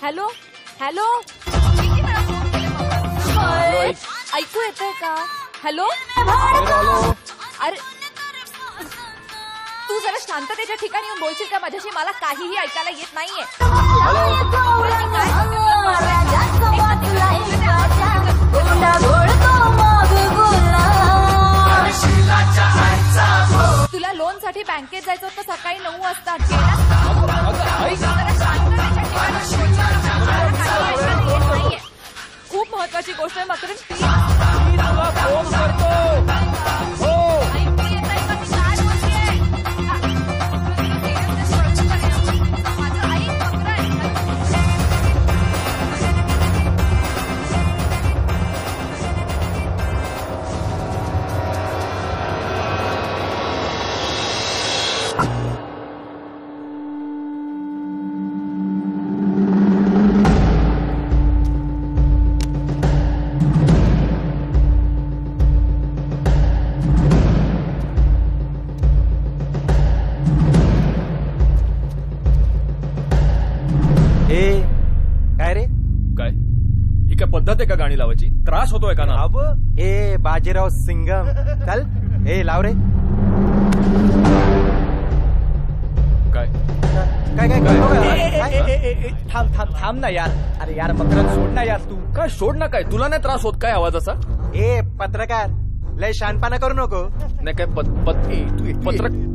Hello hello ऐकू येतंय का? हॅलो अरे तू जरा शांततेच्या ठिकाणी येऊन बोलशील का माझ्याशी? मला काहीही ऐकायला येत नाहीये. तुला लोन साठी बँकेत जायचं होतं सकाळी 9 वाजता. खूप महत्वाची गोष्ट आहे मकरन. फोन करतो. पद्धत आहे का गाणी लावायची? त्रास होतोय का ना? अब ए बाजीराव सिंगम चल ए लाव रे. काय काय काय थांब थांब थांब ना यार. अरे यार मकरन सोड ना यार. तू काय सोड ना? काय तुला नाही त्रास होत काय आवाजाचा? ए पत्रकार लय शानपणा करू नको. नाही काय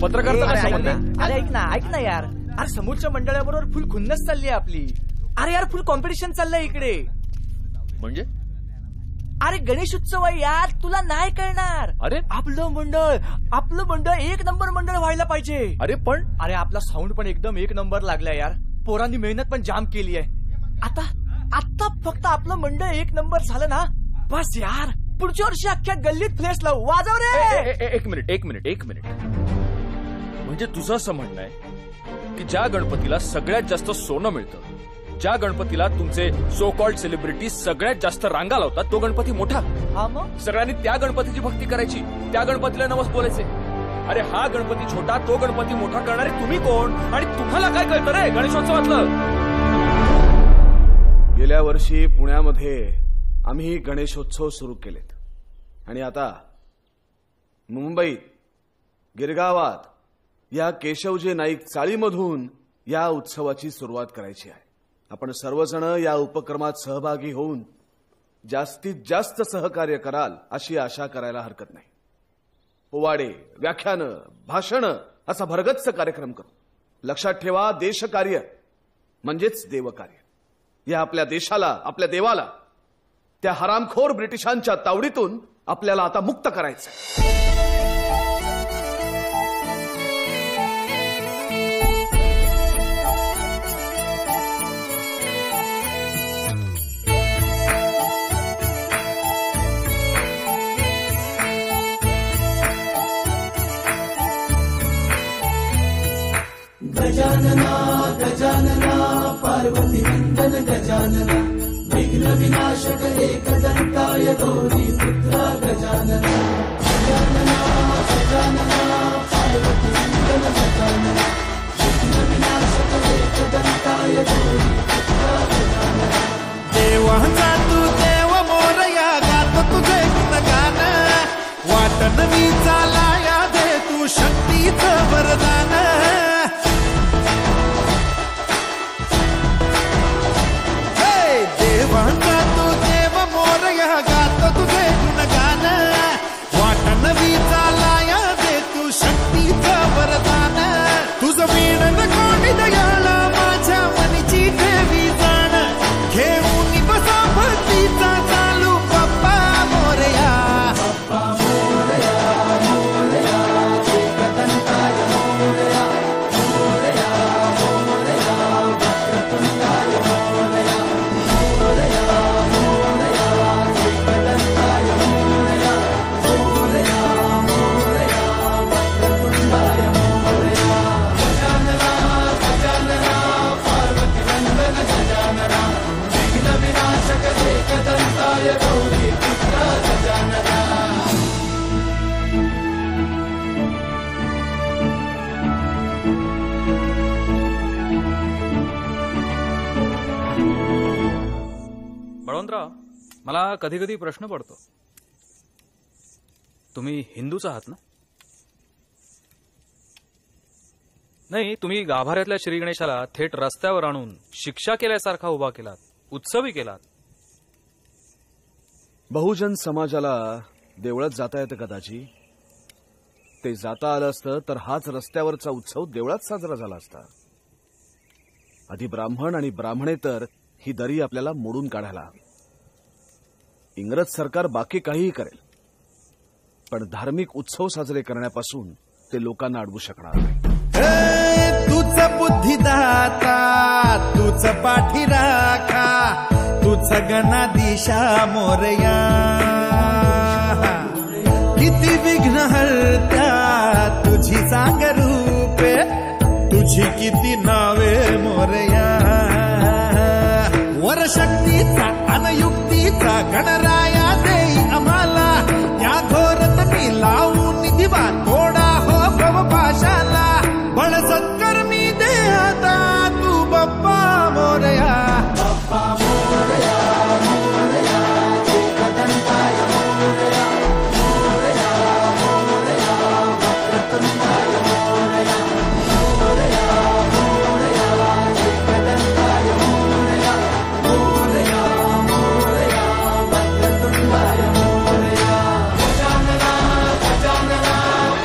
पत्रकार संबंध? अरे ऐक ना यार. अरे समोरच्या मंडळाबरोबर फुल खुन्नस चालली आहे आपली. अरे यार फुल कॉम्पिटिशन चाललंय इकडे. म्हणजे अरे गणेश उत्सव आहे यार. तुला नाही कळणार. अरे आपलं मंडळ 1 नंबर मंडळ व्हायला पाहिजे. अरे पण अरे आपला साऊंड पण एकदम 1 नंबर लागलाय यार. पोरांनी मेहनत पण जाम केली आहे. आता फक्त आपलं मंडळ 1 नंबर झालं ना बस यार. पुढच्या वर्षी अख्ख्या गल्लीत फ्लेस लावू. वाजव रे. एक मिनिट. म्हणजे तुझं असं म्हणणं आहे की ज्या गणपतीला सगळ्यात जास्त सोनं मिळतं, ज्या गणपतीला तुमचे सो कॉल्ड सेलिब्रिटी सगळ्यात जास्त रांगा लावतात, तो गणपती मोठा. हा मग सगळ्यांनी त्या गणपतीची भक्ती करायची, त्या गणपतीला नमस बोलायचे. अरे हा गणपती छोटा, तो गणपती मोठा करणारे तुम्ही कोण? आणि तुम्हाला काय कळतं रे गणेशोत्सवातलं? गेल्या वर्षी पुण्यामध्ये आम्ही गणेशोत्सव सुरू केलेत आणि आता मुंबईत गिरगावात या केशवजी नाईक चाळीमधून या उत्सवाची सुरुवात करायची आहे. आपण सर्वजण या उपक्रमात सहभागी होऊन जास्तीत जास्त सहकार्य कराल अशी आशा करायला हरकत नाही. पोवाडे, व्याख्यानं, भाषणं असा भरगच्च कार्यक्रम करू. लक्षात ठेवा, देशकार्य म्हणजेच देवकार्य. या आपल्या देशाला, आपल्या देवाला त्या हरामखोर ब्रिटिशांच्या तावडीतून आपल्याला आता मुक्त करायचं. गजानना गजानना पार्वती नंदन गजानना विघ्न विनाशक एकदंताय गौरी पुत्रा गजानना. गजानना गजानना पार्वती नंदन गजानना विघ्न विनाशक एकदंताय गौरी पुत्रा गजानना. देवाचा तू देव मोरया गात तुझे गुणगान. वाट नवी चालाया दे तू शक्तीचं वरदान. देवांचा तू देव मोरया गात तुझे गुणगान. वाट नवी चालाया दे तू शक्तीचं वरदान. तुझं वीण कोणी दयाला माझ्या मनीची ठेवी जाण. घेऊन बसा भक्तीचा चालू बाप्पा मोरया. बाप्पा मोरया मोरया एकदंताय मोरया. मला कधी कधी प्रश्न पडतो, तुम्ही हिंदूच आहात ना? नाही, तुम्ही गाभाऱ्यातल्या श्री गणेशाला थेट रस्त्यावर आणून शिक्षा केल्यासारखा उभा केलात, उत्सवी केलात. बहुजन समाजाला देवळात जाता येतं का दाजी? ते जाता आलं असतं तर हाच रस्त्यावरचा उत्सव देवळात साजरा झाला असता. आधी ब्राह्मण आणि ब्राह्मणेतर ही दरी आपल्याला मोडून काढायला हवी. इंग्रज सरकार बाकी काहीही करेल, पण धार्मिक उत्सव साजरे करण्यापासून ते लोकांना अडवू शकणार नाही. तूच बुद्धिदाता, तूच पाठीराखा, तूच गणाधीशा मोरया. किती विघ्न हरत्या तुझी चांग रूपे, तुझी किती नावे मोरया. वरशक्तीचा अनयुक्तीचा गणराया देई आम्हाला, या घोरत मी लावून दिवा थोडा हो भवपाशाला. बळ सत्कर्मी दे आता तू बाप्पा मोरया. बाप्पा मोरया मोरया एकदंताय मोरया. मोरया मोरया वक्रतुंडाय मोरया. मोरया मोरया एकदंताय मोरया. मोरया मोरया वक्रतुंडाय मोरया. गजानना गजानना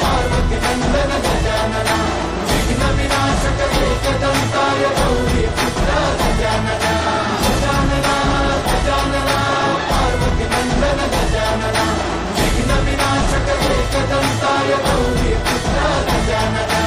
पार्वती नंदन गजानना. विघ्न विनाशक एकदंताय गौरी पुत्र गजानना. गजानना गजानना पार्वती नंदन गजानना. विघ्न विनाशक एकदंताय गौरी पुत्र गजानना.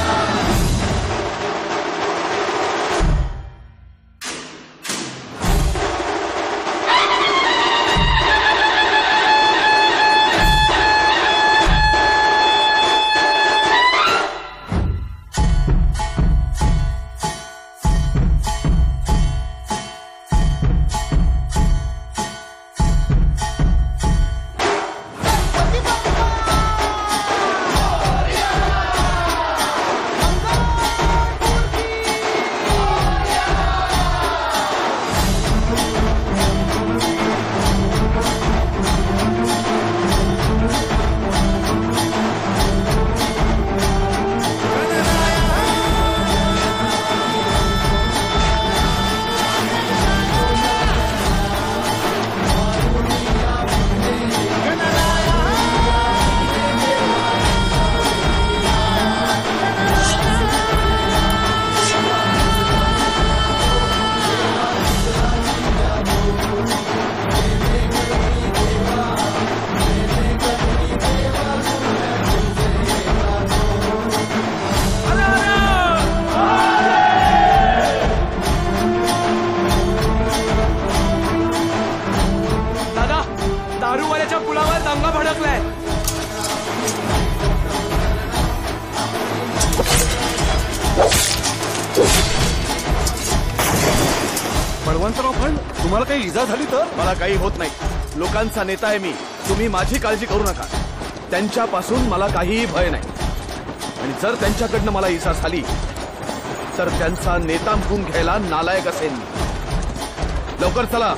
दारूवाल्याच्या पुलावर दंगा भडकलाय. बळवंतराव, पण तुम्हाला काही इजा झाली तर? मला काही होत नाही. लोकांचा नेता आहे मी. तुम्ही माझी काळजी करू नका. त्यांच्यापासून मला काहीही भय नाही. आणि जर त्यांच्याकडनं मला इजा झाली तर त्यांचा नेता म्हणून घ्यायला नालायक असेल. लवकर चला.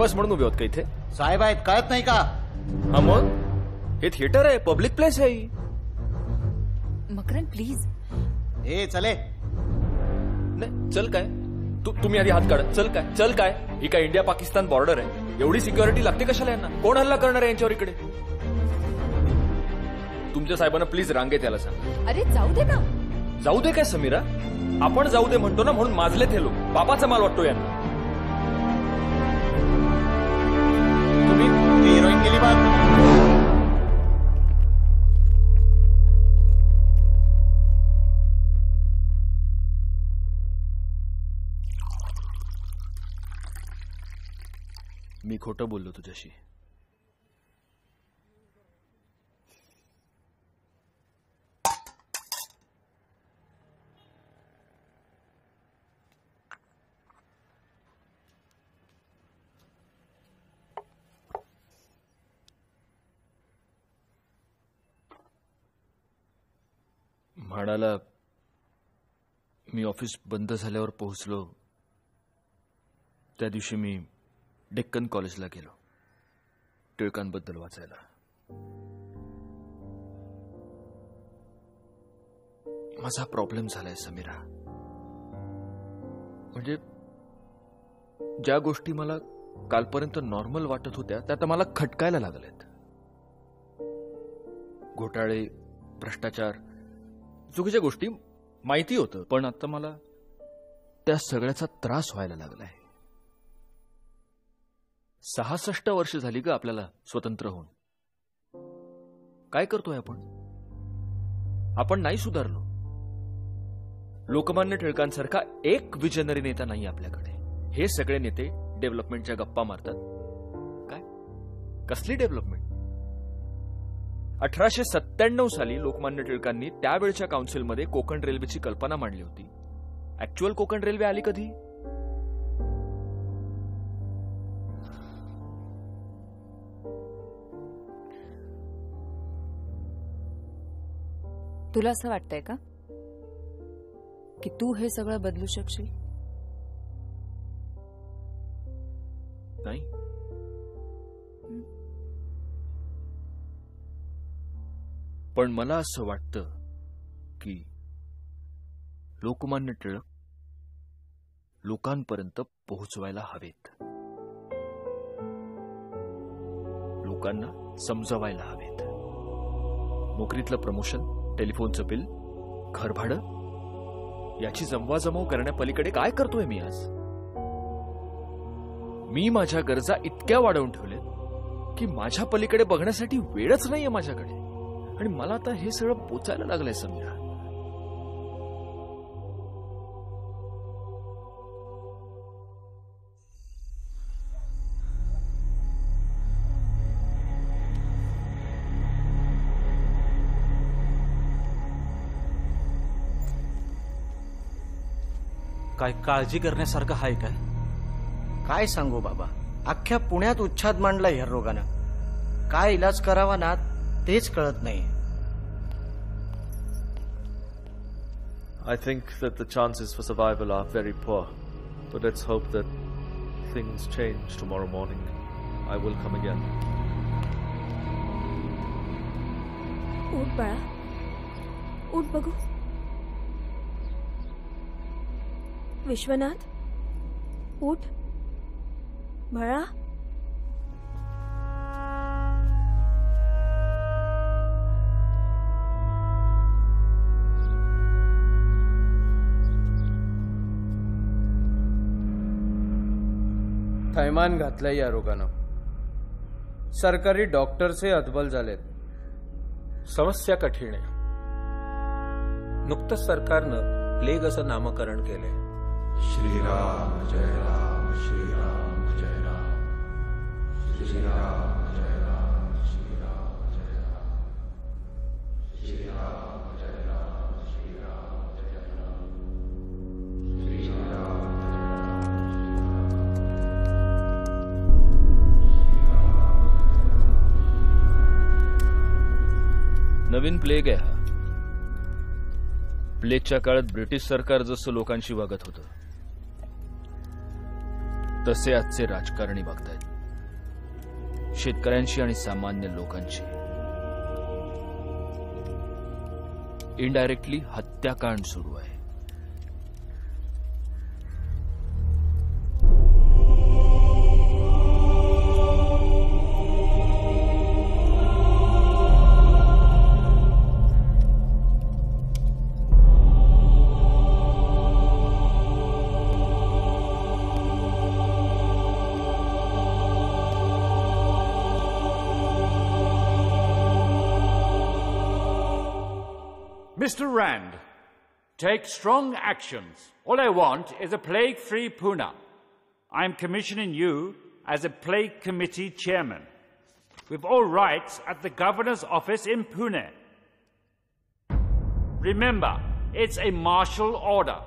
बस म्हणून उभे होत का इथे? साहेब आहेत कळत नाही का? हा मग हे थिएटर आहे, पब्लिक प्लेस आहे ही. मकरन प्लीज. ए चले. नाही चल काय तुम्ही आधी हात काढा. चल काय ही काय इंडिया पाकिस्तान बॉर्डर आहे? एवढी सिक्युरिटी लागते कशाला यांना? कोण हल्ला करणार आहे यांच्यावर इकडे? तुमच्या साहेबांना प्लीज रांगेत यायला सांग. अरे जाऊ दे ना. जाऊ दे काय समीरा? आपण जाऊ दे म्हणतो ना, म्हणून माजलेत हे लोक. बापाचा माल वाटतो यांना. तुम्ही हिरोईन गेली बा. मी खोटं बोललो तुझ्याशी. म्हाडाला मी ऑफिस बंद झाल्यावर पोहोचलो त्या दिवशी मी डेक्कन कॉलेजला गेलो टिळकांबद्दल वाचायला. माझा प्रॉब्लेम झालाय समीरा. म्हणजे ज्या गोष्टी मला कालपर्यंत नॉर्मल वाटत होत्या त्या आता मला खटकायला लागल्यात. घोटाळे, भ्रष्टाचार, चुकीच्या गोष्टी माहिती होतं, पण आता मला त्या सगळ्याचा त्रास व्हायला लागलाय. 66 वर्ष झाली ग आपल्याला स्वतंत्र होऊन. काय करतोय आपण? आपण नाही सुधारलो. लोकमान्य टिळकांसारखा एक विजनरी नेता नाही आपल्याकडे. हे सगळे नेते डेव्हलपमेंटच्या गप्पा मारतात. काय कसली डेव्हलपमेंट? 1897 साली लोकमान्य टिळकांनी त्यावेळच्या काउन्सिलमध्ये कोकण रेल्वेची कल्पना मांडली होती. ऍक्च्युअल कोकण रेल्वे आली कधी? तुला असं वाटतंय का की तू हे सगळं बदलू शकशील? नाही. पण मला असं वाटतं की लोकमान्य टिळक लोकांपर्यंत पोहोचवायला हवेत. लोकांना समजवायला हवेत. नोकरीतलं प्रमोशन, टेलिफोनचं बिल, घरभाडं याची जमवाजमव करण्यापलीकडे काय करतोय मी आज? मी माझ्या गरजा इतक्या वाढवून ठेवल्या की माझ्या पलीकडे बघण्यासाठी वेळच नाहीये माझ्याकडे. आणि मला आता हे सगळं पोचायला लागलंय समीरा. काय काळजी करण्यासारखं आहे काय? काय सांगू बाबा, अख्ख्या पुण्यात उच्छाद मांडला ह्या रोगानं. काय इलाज करावा ना तेच कळत नाही. I think that the chances for survival are very poor, but let's hope that things change tomorrow morning. I will come again. उठ बाळा, उठ बघू. विश्वनाथ, उठ बाळा. थैमान घातलंय या रोगानं. सरकारी डॉक्टरचे अदबल झालेत. समस्या कठीण आहे. नुकतंच सरकारनं प्लेग असं नामकरण केलंय. श्रीराम जय राम, श्रीराम जय राम, श्रीराम जय राम, श्रीराम जय राम, श्रीराम जय राम, श्रीराम जय राम, श्रीराम नवीन प्लेग आहे हा. प्लेगच्या काळात ब्रिटिश सरकार जसं लोकांशी वागत होतं तसे आजचे राजकारणी वागतायत. शेतकऱ्यांशी आणि सामान्य लोकांशी. इनडायरेक्टली हत्याकांड सुरू आहे. Mr. Rand, take strong actions. All I want is a plague-free Pune. I am commissioning you as a plague committee chairman, with all rights at the governor's office in Pune. Remember, it's a martial order.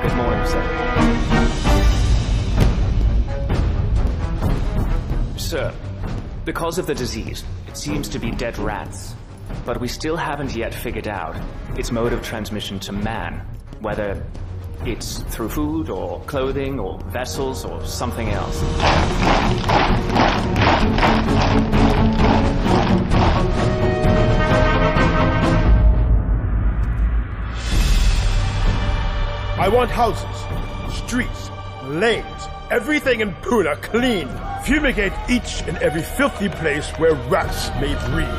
Good morning, sir. Sir, because of the disease, it seems to be dead rats. But we still haven't yet figured out its mode of transmission to man, whether it's through food or clothing or vessels or something else. I want houses, streets, lanes, everything in Pune clean. Fumigate each and every filthy place where rats may breed.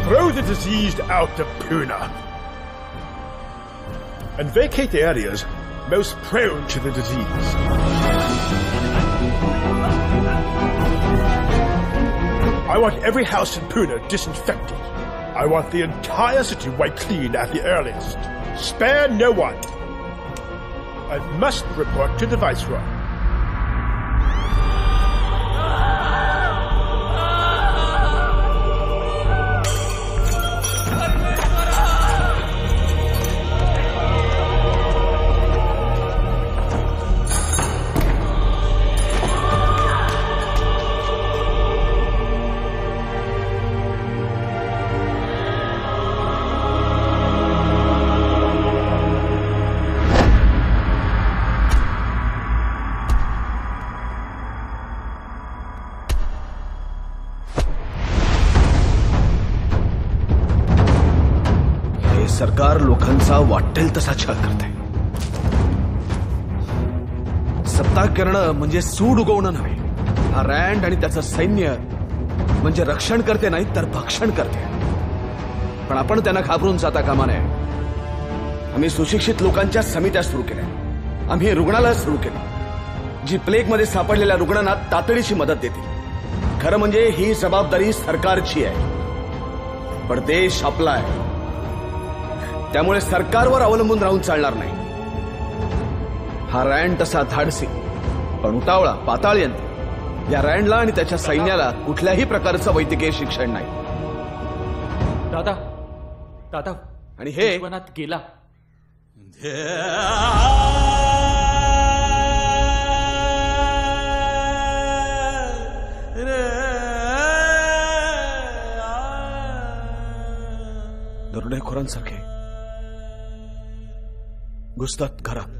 Throw the diseased out of Pune. And vacate the areas most prone to the disease. I want every house in Pune disinfected. I want the entire city wiped clean at the earliest. Spare no one. I must report to the Viceroy. सरकार लोकांचा वाटेल तसा छळ करते. सत्ता करणं म्हणजे सूड उगवणं नव्हे. हा रँड आणि त्याचं सैन्य म्हणजे रक्षण करते नाही तर भक्षण करते. पण आपण त्यांना घाबरून जाता कामा नये. आम्ही सुशिक्षित लोकांच्या समित्या सुरू केल्या. आम्ही रुग्णालय सुरू केली जी प्लेगमध्ये सापडलेल्या रुग्णांना तातडीची मदत देतील. खरं म्हणजे ही जबाबदारी सरकारची आहे, पण देश आपला आहे. त्यामुळे सरकारवर अवलंबून राहून चालणार नाही. हा रँड तसा धाडसी पण उतावळा पाताळयंत्र. या रँडला आणि त्याच्या सैन्याला कुठल्याही प्रकारचं वैद्यकीय शिक्षण नाही. दादा दादा आणि हे जीवनात गेला. दरोडेखोरांसारखे घुसतात घरात.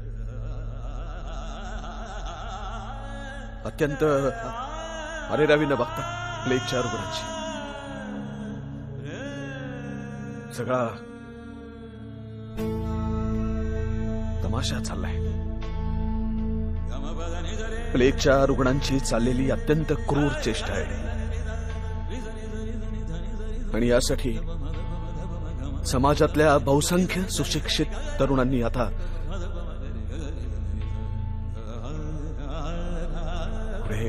अत्यंत अरेरावी न बघता प्लेगच्या रुग्णांची. सगळा तमाशा चाललाय. प्लेगच्या रुग्णांची चाललेली अत्यंत क्रूर चेष्टा आहे. आणि यासाठी समाजातल्या बहुसंख्य सुशिक्षित तरुणांनी आता पुढे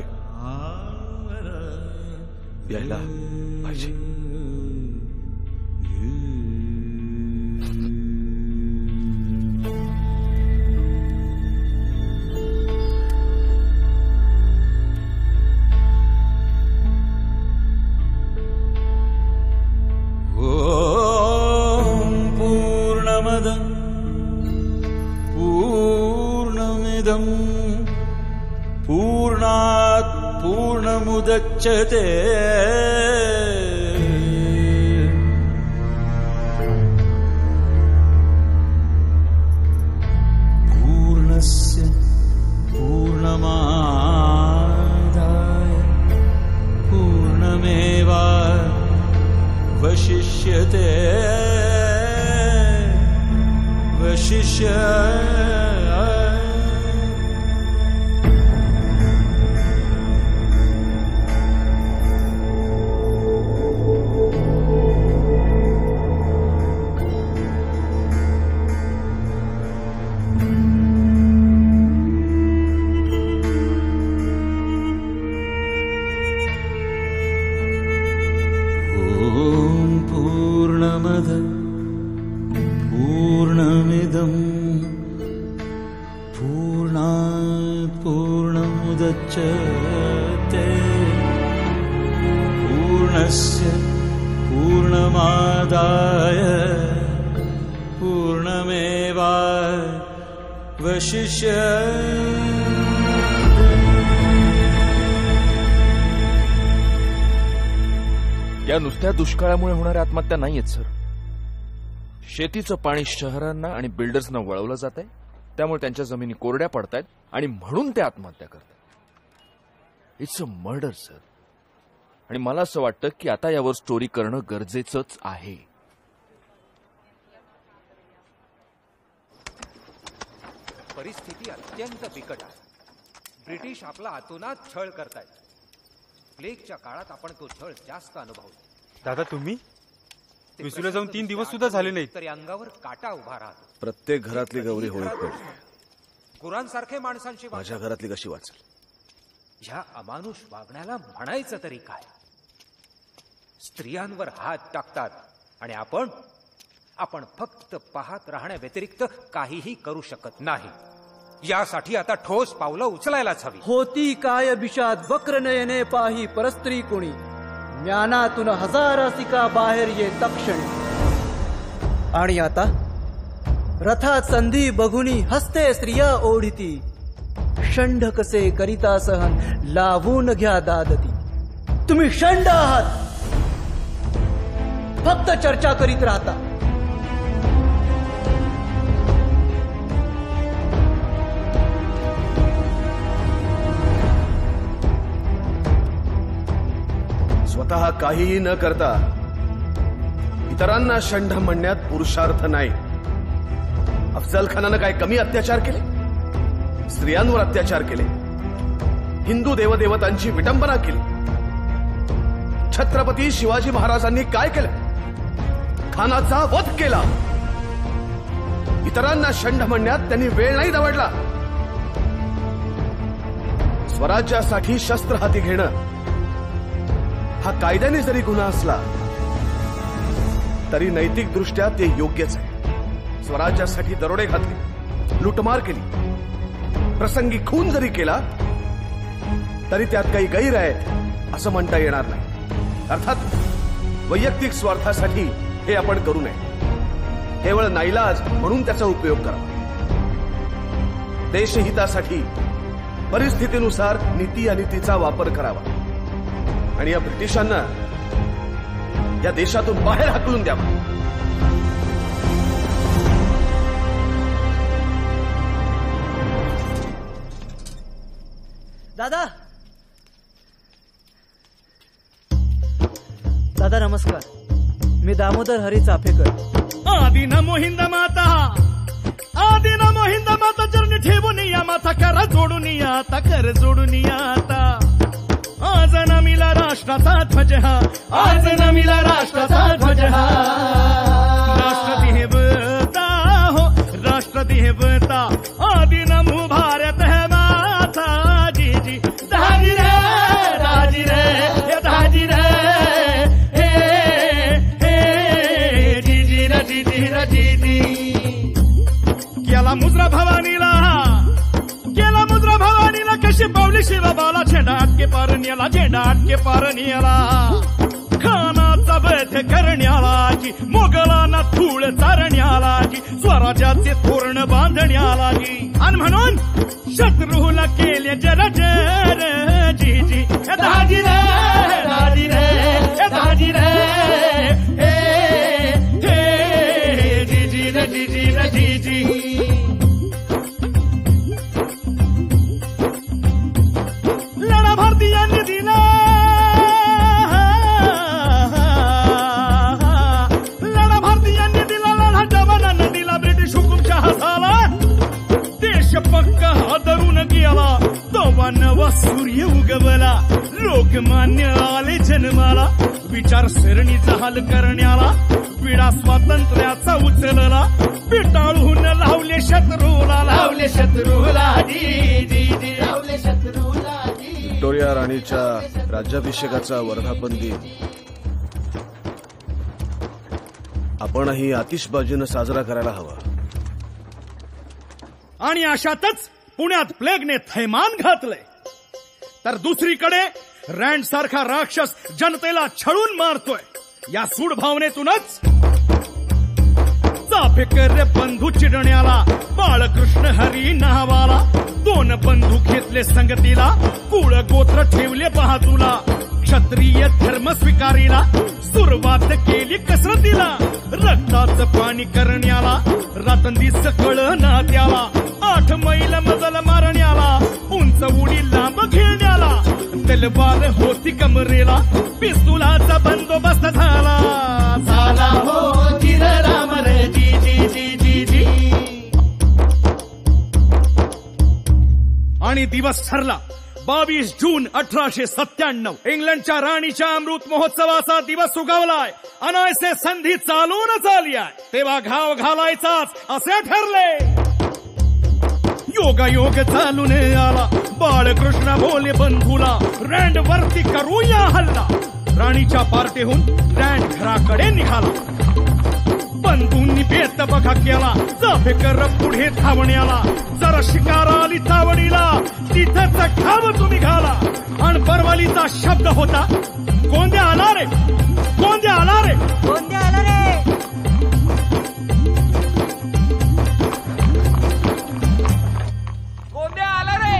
यायला पाहिजे. पूर्णमिदं पूर्णात् पूर्णमुदच्यते पूर्णस्य पूर्णमादाय पूर्णमेवावशिष्यते पूर्णमद पूर्णमिदं पूर्णात् पूर्णमुदच्यते पूर्णस्य पूर्णमादाय पूर्णमेवावशिष्यते। या नुसत्या दुष्काळामुळे होणाऱ्या आत्महत्या नाहीयेत सर. शेतीचं पाणी शहरांना आणि बिल्डर्सना वळवलं जात आहे, त्यामुळे त्यांच्या जमिनी कोरड्या पडतायत आणि म्हणून ते आत्महत्या करतात. It's a murder sir. आणि मला असं वाटतं की आता यावर स्टोरी करणं गरजेचंच आहे. परिस्थिती अत्यंत बिकट आहे. ब्रिटिश आपला आतोनात छळ करतायत. प्लेगच्या काळात आपण तो छळ जास्त अनुभवलो. दादा तुम्ही विसुला जाऊन 3 दिवस सुद्धा झाले नाहीत तरी अंगावर काटा उभा राहतो. प्रत्येक घरातली गौरी होळीत पडली. गुरांसारखे माणसांशी माझ्या घरातली कशी वाचेल? ह्या अमानुष वागण्याला म्हणायचं तरी काय? स्त्रियांवर हात टाकतात आणि आपण फक्त पाहत राहण्या व्यतिरिक्त काहीही करू शकत नाही. यासाठी आता ठोस पावलं उचलायलाच हवी. होती काय विषाद वक्र नयने पाही परस्त्री कोणी, ज्ञानातून हजारासिका बाहेर ये तक्षण. आणि आता रथात संधी बघुनी हस्ते स्त्रिया ओढिती, षंड कसे करिता सहन लावून घ्या दादती. तुम्ही षंड आहात, फक्त चर्चा करीत राहता. स्वतः काहीही न करता इतरांना षंढ म्हणण्यात पुरुषार्थ नाही. अफजल खानानं काय कमी अत्याचार केले? स्त्रियांवर अत्याचार केले, हिंदू देवदेवतांची विटंबना केली. छत्रपती शिवाजी महाराजांनी काय केलं? खानाचा वध केला. इतरांना षंढ म्हणण्यात त्यांनी वेळ नाही दवडला. स्वराज्यासाठी शस्त्र हाती घेणं हा कायद्याने जरी गुन्हा असला तरी नैतिक दृष्ट्या ते योग्यच आहे. स्वराज्यासाठी दरोडे घातले, लुटमार केली, प्रसंगी खून जरी केला तरी त्यात काही गैर आहे असं म्हणता येणार नाही. अर्थात वैयक्तिक स्वार्थासाठी हे आपण करू नये. केवळ नाईलाज म्हणून त्याचा उपयोग करावा. देशहितासाठी परिस्थितीनुसार नीती अनितीचा वापर करावा आणि या ब्रिटिशांना या देशातून बाहेर हाकलून द्यावा. दादा दादा नमस्कार. मी दामोदर हरी चाफेकर. आदि नमो हिंद माता, आदि नमो हिंद माता. चरणी ठेवून या माता, कर जोडून या आता, कर जोडून या आता. आज नमिला राष्ट्राचा ध्वज हा, आज नमिला राष्ट्राचा ध्वज हा. राष्ट्रदेवता हो राष्ट्रदेवता, आदि नमो भारत है माता. जी जी दाजी रे दाजी रे दाजी रे, हे हे जी जी रे जी जी रे जी जी. केला मुद्रा भवानीला, केला मुद्रा भवानीला. कशी पावली शिवबाला, झेंडा अटके पारणीला, झेंडा अटके पारणीला. खानाचा वध करण्याला जी, मोगलांना धूळ चारण्याला जी, स्वराज्याचे तोरण बांधण्याला जी. आणि म्हणून शत्रूला केले जर जर जी जी दाजी आला तवा नवा सूर्य उगवला लोकमान्य आले जन्माला विचारसरणीचा हाल करण्याला पिढा स्वातंत्र्याचा उचलला पिटाळून लावले शत्रूला लावले शत्रूला लावले शत्रूला व्हिक्टोरिया राणीच्या राज्याभिषेकाचा वर्धापन दिन आपणही आतिषबाजीनं साजरा करायला हवा. आणि अशातच पुण्यात प्लेगने थैमान घातलंय तर दुसरीकडे रँड सारखा राक्षस जनतेला छळून मारतोय. या सूड भावनेतूनच चाफेकर बंधू चिडण्याला बाळकृष्ण हरी नावाला 2 बंधू घेतले संगतीला कुळ गोत्र ठेवले बहादूला क्षत्रिय धर्म स्वीकारीला सुरुवात केली कसरतीला रक्ताचं पाणी करण्याला रातंदीच कळ ना त्याला 8 मैल मजल मारण्याला उंच उडी लांब खेळण्याला तलवार होती कमरेला पिस्तुलाचा बंदोबस्त झाला झाला हो चिर राम रे जी जी जी जी जी. आणि दिवस ठरला 22 जून 1897. इंग्लंडच्या राणीच्या अमृत महोत्सवाचा दिवस उगवलाय. अनायसे संधी चालून आली आहे तेव्हा घाव घालायचाच असे ठरले. योगायोग चालून आला बाळकृष्ण बोले बंधूला रँड वरती करूया हल्ला. राणीच्या पार्टीहून रँड घराकडे निघाला. बंधूंनी बेत बघा केला चाफेकर पुढे धावण्याला जरा शिकार आली तावडीला तिथंच घाव तुम्ही घाला. आणि परवालीचा शब्द होता गोंद्या आला रे गोंद्या आला रे गोंद्या आला रे. गोंद्या आला रे.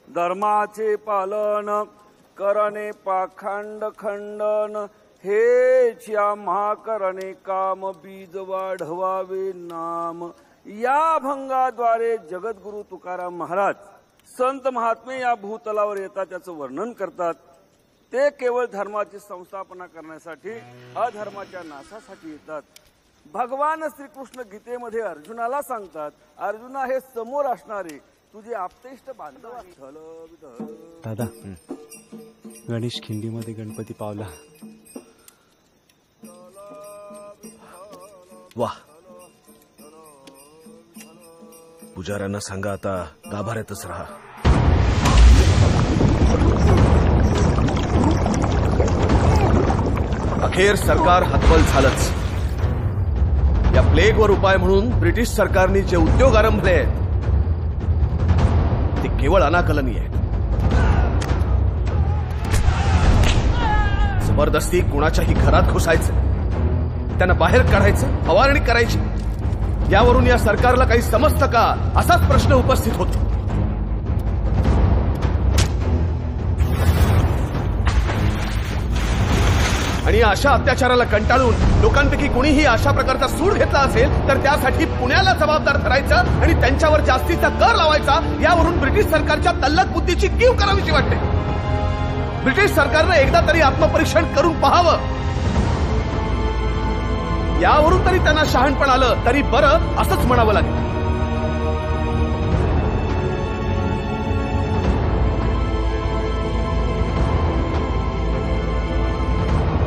धर्माचे पालन करणे पाखंड खंडन हेच या महाकरणे काम बीज वाढवावे नाम. या भंगाद्वारे जगद्गुरु तुकाराम महाराज संत महात्मे या भूतलावर येतात त्याचं वर्णन करतात. ते केवळ धर्माची संस्थापना करण्यासाठी अधर्माच्या नाशासाठी येतात. भगवान श्रीकृष्ण गीतेमध्ये अर्जुनाला सांगतात अर्जुना हे समोर असणारे तुझे आप्तेष्ट बांधव दादा गणेश खिंडीमध्ये गणपती पावला. वाह पुजाऱ्यांना सांगा आता गाभाऱ्यातच राहा. अखेर सरकार हतबल झालंच. या प्लेगवर उपाय म्हणून ब्रिटिश सरकारने जे उद्योग आरंभले ते केवळ अनाकलनीय आहे. जबरदस्ती कुणाच्याही घरात घुसायचं त्यांना बाहेर काढायचं, फवारणी करायची. यावरून या सरकारला काही समजतं का असाच प्रश्न उपस्थित होतो. आणि अशा अत्याचाराला कंटाळून लोकांपैकी कुणीही अशा प्रकारचा सूड घेतला असेल तर त्यासाठी पुण्याला जबाबदार धरायचं आणि त्यांच्यावर जास्तीचा कर लावायचा. यावरून ब्रिटिश सरकारच्या तल्लख बुद्धीची कीव करावीशी वाटते. ब्रिटिश सरकारनं एकदा तरी आत्मपरीक्षण करून पाहावं. यावरून तरी त्यांना शहाणपण आलं तरी बरं असंच म्हणावं लागेल.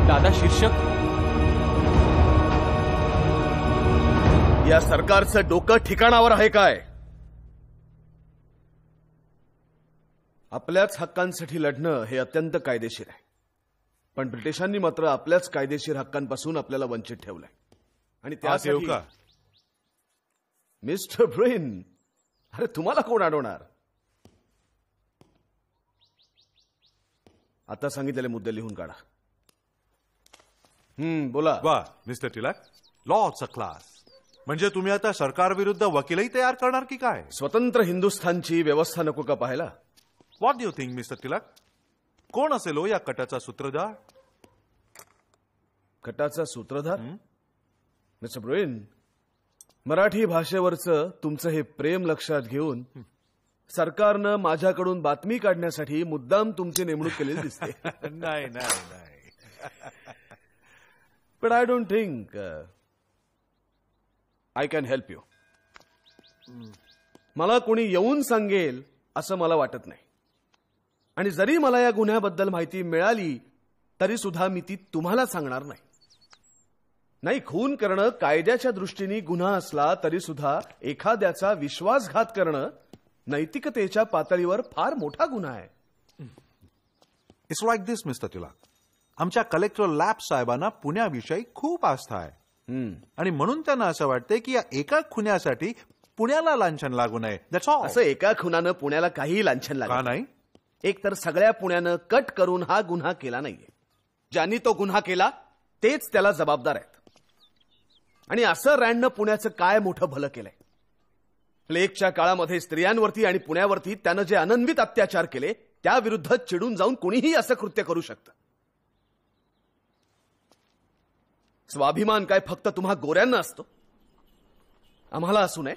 दादा, शीर्षक या सरकारचं डोकं ठिकाणावर आहे काय? आपल्याच हक्कांसाठी लढणं हे अत्यंत कायदेशीर आहे. पण ब्रिटिशांनी मात्र आपल्याच कायदेशीर हक्कांपासून आपल्याला वंचित ठेवलंय. आणि त्यासाठी मिस्टर ब्रेन, अरे तुम्हाला कोण अडवणार? आता सांगितलेले मुद्दे लिहून काढा. बोला. वा मिस्टर टिलक, लॉचा क्लास. म्हणजे तुम्ही आता सरकारविरुद्ध वकीलही तयार करणार की काय? स्वतंत्र हिंदुस्थानची व्यवस्था नको का पाहायला? What do you think mister Tilak? कोण असेल हो या कटाचा सूत्रधार? कटाचा सूत्रधार? मिस्टर ब्रुइन, मराठी भाषेवरचं तुमचं हे प्रेम लक्षात घेऊन सरकारनं माझ्याकडून बातमी काढण्यासाठी मुद्दाम तुमची नेमणूक केलेली दिसते. नाही नाही नाही. But I don't think I can help you. मला कोणी येऊन सांगेल असं मला वाटत नाही. आणि जरी मला या गुन्ह्याबद्दल माहिती मिळाली तरी सुद्धा मी ती तुम्हाला सांगणार नाही. नाही, खून करणं कायद्याच्या दृष्टीने गुन्हा असला तरी सुद्धा एखाद्याचा विश्वासघात करणं नैतिकतेच्या पातळीवर फार मोठा गुन्हा आहे. It's like this mister Tilak. आमच्या कलेक्टर लॅब साहेबांना पुण्याविषयी खूप आस्था आहे. आणि म्हणून त्यांना असं वाटतंय की या एका खुन्यासाठी पुण्याला लांछन लागू नये. असं एका खुनानं पुण्याला काही लांछन लागू नाही. एक तर सगळ्या पुण्यानं कट करून हा गुन्हा केला नाहीये. ज्यांनी तो गुन्हा केला तेच त्याला जबाबदार आहेत. आणि असं रँडनं पुण्याचं काय मोठं भलं केलंय. प्लेगच्या काळामध्ये स्त्रियांवरती आणि पुण्यावरती त्यानं जे अनन्वित अत्याचार केले त्याविरुद्ध चिडून जाऊन कोणीही असं कृत्य करू शकतं. स्वाभिमान काय फक्त तुम्हा गोऱ्यांना असतो? आम्हाला असू नये?